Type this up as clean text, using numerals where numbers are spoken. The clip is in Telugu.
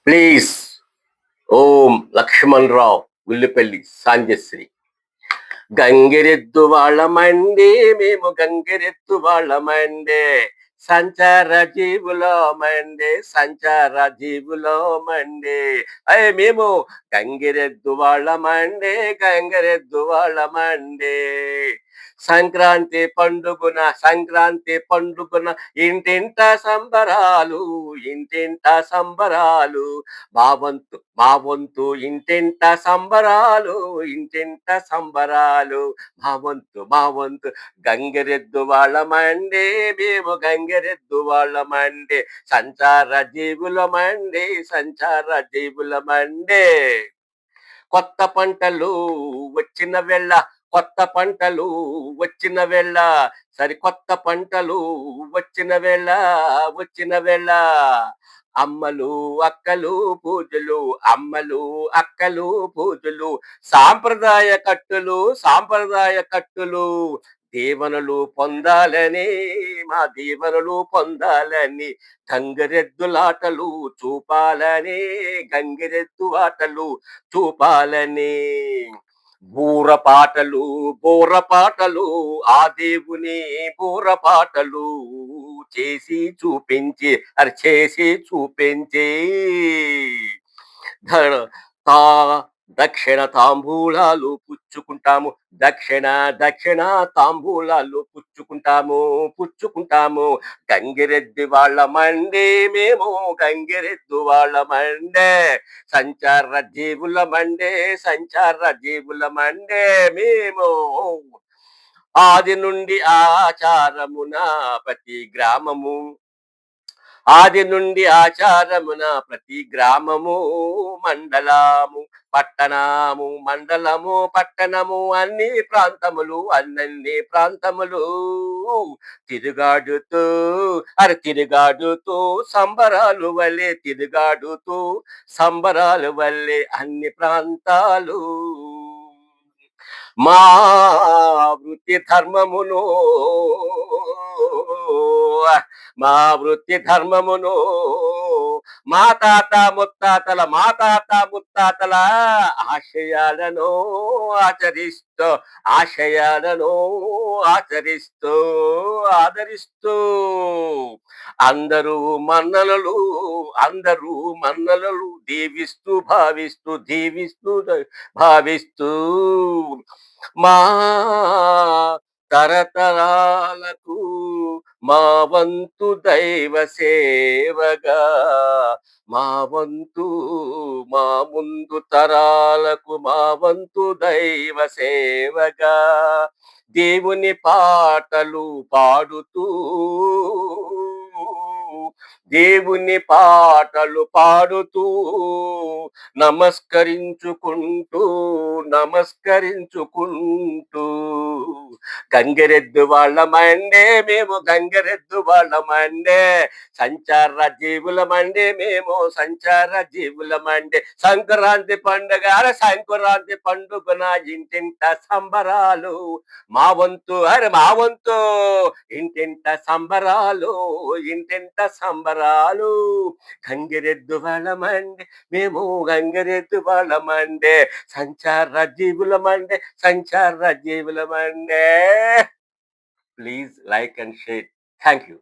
ప్లీజ్ ఓం లక్ష్మణరావు గుల్లిపల్లి సాంజశ్రీ. గంగిరెద్దు వాళ్ళమండి, మేము గంగిరెద్దు వాళ్ళమండే, సంచార జీవులమండే, సంచార జీవులమండే. మేము గంగిరెద్దు వాళ్ళమండే, గంగిరెద్దు వాళ్ళమండే. సంక్రాంతి పండుగన ఇంటింట సంబరాలు, ఇంటింట సంబరాలు. మా వంతు ఇంటింట సంబరాలు, ఇంటింట సంబరాలు. మా వంతు గంగిరెద్దు వాళ్ళమండి, మేము గంగిరెద్దు వాళ్ళమండి, సంచార జీవులమండి, సంచార జీవులమండి. కొత్త పంటలు వచ్చిన వేళ, కొత్త పంటలు వచ్చిన వేళ, సరికొత్త పంటలు వచ్చిన వేళ, వచ్చిన వేళ. అమ్మలు అక్కలు పూజలు, అమ్మలు అక్కలు పూజలు, సాంప్రదాయ కట్టులు దీవెనలు పొందాలని, మా దీవెనలు పొందాలని, గంగిరెద్దులాటలు చూపాలని, గంగిరెద్దు ఆటలు చూపాలని. బూరపాటలు బూరపాటలు, ఆ దేవుని బూరపాటలు చేసి చూపించి ధ- తా దక్షిణ తాంబూలాలు పుచ్చుకుంటాము, దక్షిణ దక్షిణ తాంబూలాలు పుచ్చుకుంటాము. గంగిరెద్దు వాళ్ళమండి, మేము గంగిరెద్దు వాళ్ళమండే, సంచార జీవులమండే, సంచార జీవులమండే. మేము ఆది నుండి ఆచారమున ప్రతి గ్రామము, ఆది నుండి ఆచారమున ప్రతి గ్రామము, మండలము, పట్టణము అన్ని ప్రాంతములు తిరుగాడుతూ, తిరుగాడుతూ సంబరాలు వల్లే అన్ని ప్రాంతాలు. మా వృత్తి ధర్మమును, మా వృత్తి ధర్మమును మా తాత ముత్తాతల ఆశయాలను ఆచరిస్తూ, ఆశయాలను ఆచరిస్తూ ఆదరిస్తూ, అందరూ మన్ననలు దీవిస్తూ మా తరతరాలకు మా వంతు దైవ సేవగా, మా వంతు మా ముందు తరాలకు మా వంతు దైవ సేవగా, దేవుని పాటలు పాడుతూ, దేవుని పాటలు పాడుతూ, నమస్కరించుకుంటూ నమస్కరించుకుంటూ. గంగిరెద్దు వాళ్ళమండే, మేము గంగిరెద్దు వాళ్ళమండే, సంచార జీవులమండే, మేము సంచార జీవులమండే. సంక్రాంతి పండుగన ఇంటింట సంబరాలు, మా వంతు ఇంటింట సంబరాలు, ఇంటింట సంబరాలు. గంగిరెద్దు వాళ్ళమండే, మేము గంగిరెద్దు వాళ్ళమండే, సంచార జీవులమండే. Please like and share. Thank you.